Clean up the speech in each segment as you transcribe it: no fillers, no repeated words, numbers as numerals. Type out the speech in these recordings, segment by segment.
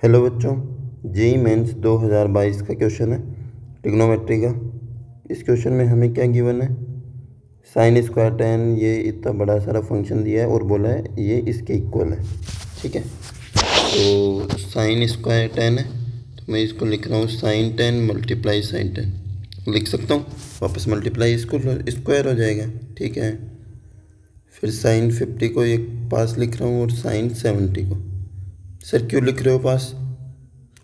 Hello बच्चों, JEE mains 2022 का question है ट्रिग्नोमेट्री का। इस क्वेश्चन में हमें क्या गिवन है, साइन स्क्वायर टेन, ये इतना बड़ा सारा फंक्शन दिया है और बोला है ये इसके इक्वल है। ठीक है, तो साइन स्क्वायर टेन है तो मैं इसको लिख रहा हूँ sine ten multiply sine ten लिख सकता हूँ, वापस मल्टीप्लाई इसको स्क्वायर हो जाएगा। ठीक है, फिर साइन 50 को एक पास लिख रहा हूँ और साइन 70 को। सर क्यों लिख रहे हो पास,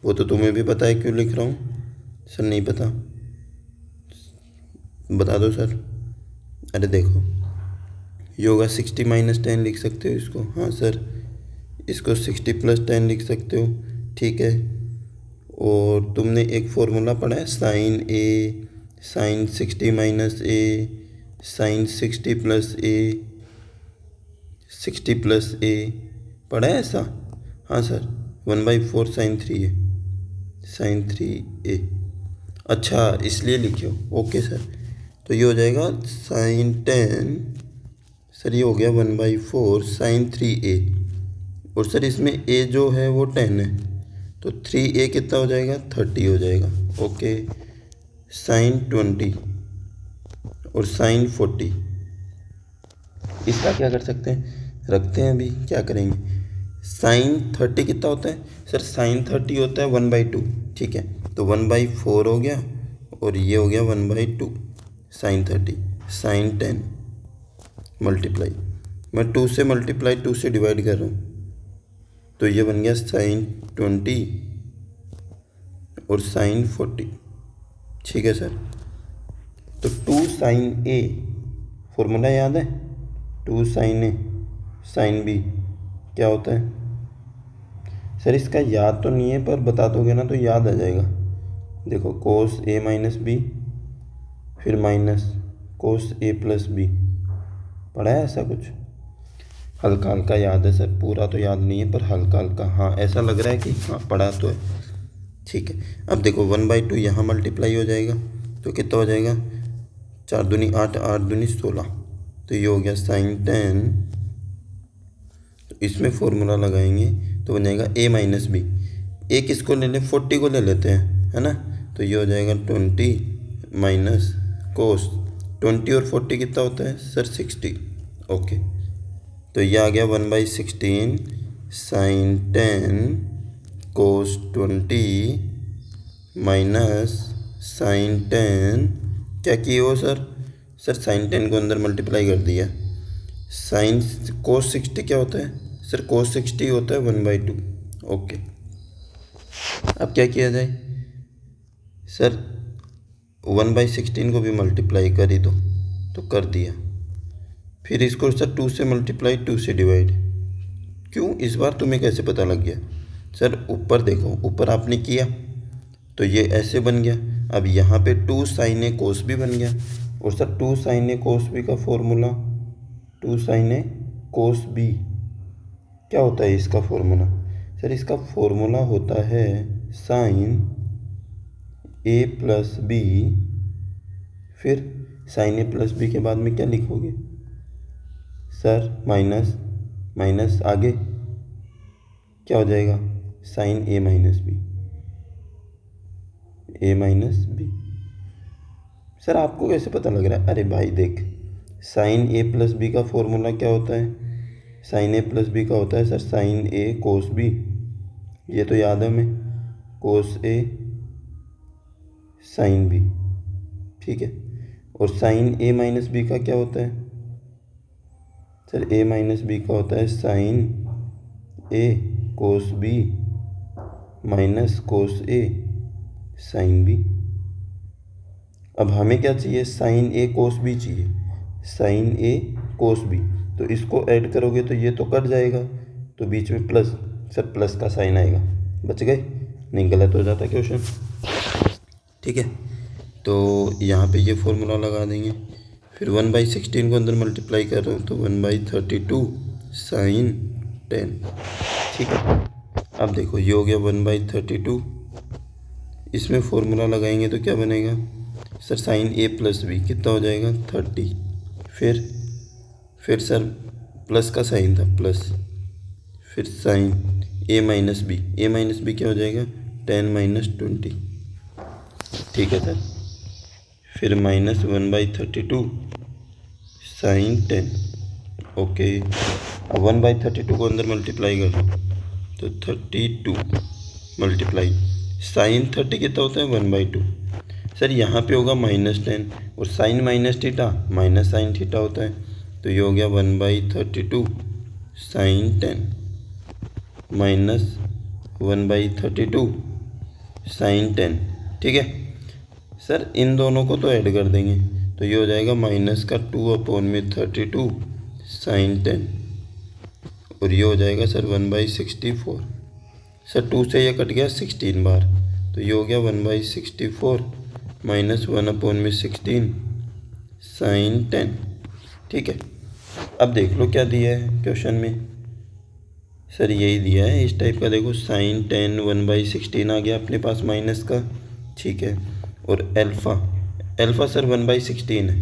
वो तो तुम्हें भी पता है क्यों लिख रहा हूँ। सर नहीं पता, बता दो सर। अरे देखो, योगा 60 माइनस 10 लिख सकते हो इसको। हाँ सर, इसको 60 प्लस 10 लिख सकते हो। ठीक है, और तुमने एक फॉर्मूला पढ़ा है साइन ए, साइन 60 माइनस ए, साइन 60 प्लस ए, 60 प्लस ए, पढ़ा है ऐसा। हाँ सर, 1/4 साइन 3 ए, साइन 3 ए। अच्छा, इसलिए लिखियो। ओके सर, तो ये हो जाएगा साइन 10, सर ये हो गया 1/4 साइन 3 ए, और सर इसमें ए जो है वो 10 है, तो 3 ए कितना हो जाएगा, 30 हो जाएगा। ओके, साइन 20 और साइन 40, इसका क्या कर सकते हैं, रखते हैं अभी क्या करेंगे। साइन 30 कितना होता है सर, साइन 30 होता है 1/2। ठीक है, तो 1/4 हो गया और ये हो गया 1/2 साइन 30। साइन 10 मल्टीप्लाई, मैं 2 से मल्टीप्लाई 2 से डिवाइड कर रहा हूँ, तो ये बन गया साइन 20 और साइन 40। ठीक है सर, तो 2 साइन ए, फॉर्मूला याद है, 2 साइन ए साइन बी क्या होता है। सर इसका याद तो नहीं है, पर बता दोगे ना तो याद आ जाएगा। देखो, कोस ए माइनस बी, फिर माइनस कोस ए प्लस बी, पढ़ा है ऐसा कुछ, हल्का हल्का याद है सर, पूरा तो याद नहीं है पर हल्का हल्का, हाँ ऐसा लग रहा है कि हाँ पढ़ा तो है। ठीक है, अब देखो 1/2 यहाँ मल्टीप्लाई हो जाएगा तो कितना हो जाएगा, 4 दूनी 8, 8 दूनी 16, तो ये हो गया साइन 10। तो इसमें फॉर्मूला लगाएंगे तो बन जाएगा ए माइनस बी। ए किसको ले लें, 40 को ले लेते हैं, है ना, तो ये हो जाएगा 20 माइनस कोस 20 और 40 कितना होता है सर, 60। ओके, तो ये आ गया 1/16 साइन 10 कोस 20 माइनस साइन 10, क्या किए हो सर, सर साइन 10 को अंदर मल्टीप्लाई कर दिया। साइन कोस 60 क्या होता है सर, कोस 60 होता है 1/2। ओके, अब क्या किया जाए सर, 1/16 को भी मल्टीप्लाई कर ही दो, तो कर दिया। फिर इसको सर 2 से मल्टीप्लाई 2 से डिवाइड, क्यों इस बार तुम्हें कैसे पता लग गया सर, ऊपर देखो, ऊपर आपने किया तो ये ऐसे बन गया। अब यहाँ पे 2 साइन ए कोस भी बन गया, और सर 2 साइन ए कोस बी का फॉर्मूला, 2 साइन ए कोस बी क्या होता है इसका फॉर्मूला, सर इसका फॉर्मूला होता है साइन ए प्लस बी, फिर साइन ए प्लस बी के बाद में क्या लिखोगे सर, माइनस माइनस आगे क्या हो जाएगा, साइन ए माइनस बी, ए माइनस बी। सर आपको कैसे पता लग रहा है, अरे भाई देख, साइन ए प्लस बी का फॉर्मूला क्या होता है, साइन ए प्लस बी का होता है सर साइन ए कोस बी, ये तो याद है हमें, कोस ए साइन बी। ठीक है, और साइन ए माइनस बी का क्या होता है सर, ए माइनस बी का होता है साइन ए कोस बी माइनस कोस ए साइन बी। अब हमें क्या चाहिए, साइन ए कोस बी चाहिए, साइन ए कोस बी, तो इसको ऐड करोगे तो ये तो कट जाएगा, तो बीच में प्लस, सर प्लस का साइन आएगा, बच गए, नहीं गलत हो जाता क्वेश्चन। ठीक है, तो यहाँ पे ये फॉर्मूला लगा देंगे, फिर 1/16 को अंदर मल्टीप्लाई कर रहा हूँ तो 1/32 साइन 10। ठीक है, अब देखो ये हो गया 1/32, इसमें फॉर्मूला लगाएंगे तो क्या बनेगा सर, साइन ए प्लस बी कितना हो जाएगा 30, फिर सर प्लस का साइन था प्लस, फिर साइन ए माइनस बी क्या हो जाएगा 10 माइनस 20, ठीक है सर। फिर माइनस 1/32 साइन 10, ओके। अब 1/32 को अंदर मल्टीप्लाई कर दो तो 32 मल्टीप्लाई साइन 30 कितना होता है 1/2। सर यहाँ पे होगा -10 और sine minus theta minus sine theta होता है, तो ये हो गया 1/32 साइन 10 माइनस 1/32 साइन 10, ठीक है सर। इन दोनों को तो ऐड कर देंगे तो ये हो जाएगा -2/32 साइन 10 और ये हो जाएगा सर 1/64। सर 2 से ये कट गया 16 बार, तो ये हो गया 1/64 माइनस 1/16 साइन 10, ठीक है। अब देख लो क्या दिया है क्वेश्चन में। सर यही दिया है इस टाइप का, देखो साइन 10 1/16 आ गया अपने पास माइनस का, ठीक है। और अल्फ़ा सर 1/16 है,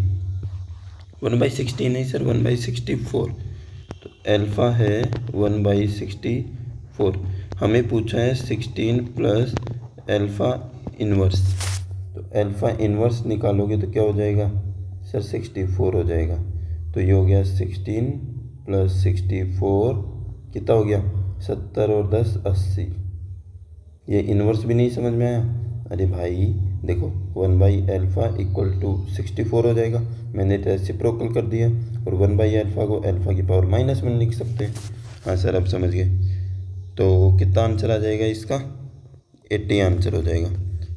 1/16 है सर 1/64, तो अल्फ़ा है 1/64। हमें पूछा है 16 प्लस अल्फ़ा इन्वर्स, तो अल्फ़ा इन्वर्स निकालोगे तो क्या हो जाएगा सर 64 हो जाएगा। तो ये हो गया 16 प्लस 64 कितना हो गया 70 और 10 80। ये इन्वर्स भी नहीं समझ में आया, अरे भाई देखो 1/अल्फ़ा इक्वल टू 64 हो जाएगा, मैंने रेसिप्रोकल कर दिया, और 1/अल्फ़ा को अल्फ़ा की पावर -1 लिख सकते हैं। हाँ सर अब समझ गए। तो कितना आंसर आ जाएगा इसका 80 आंसर हो जाएगा।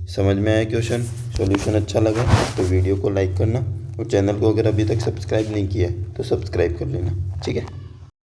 समझ में आया क्वेश्चन? सॉल्यूशन अच्छा लगा तो वीडियो को लाइक करना, और चैनल को अगर अभी तक सब्सक्राइब नहीं किया है तो सब्सक्राइब कर लेना, ठीक है।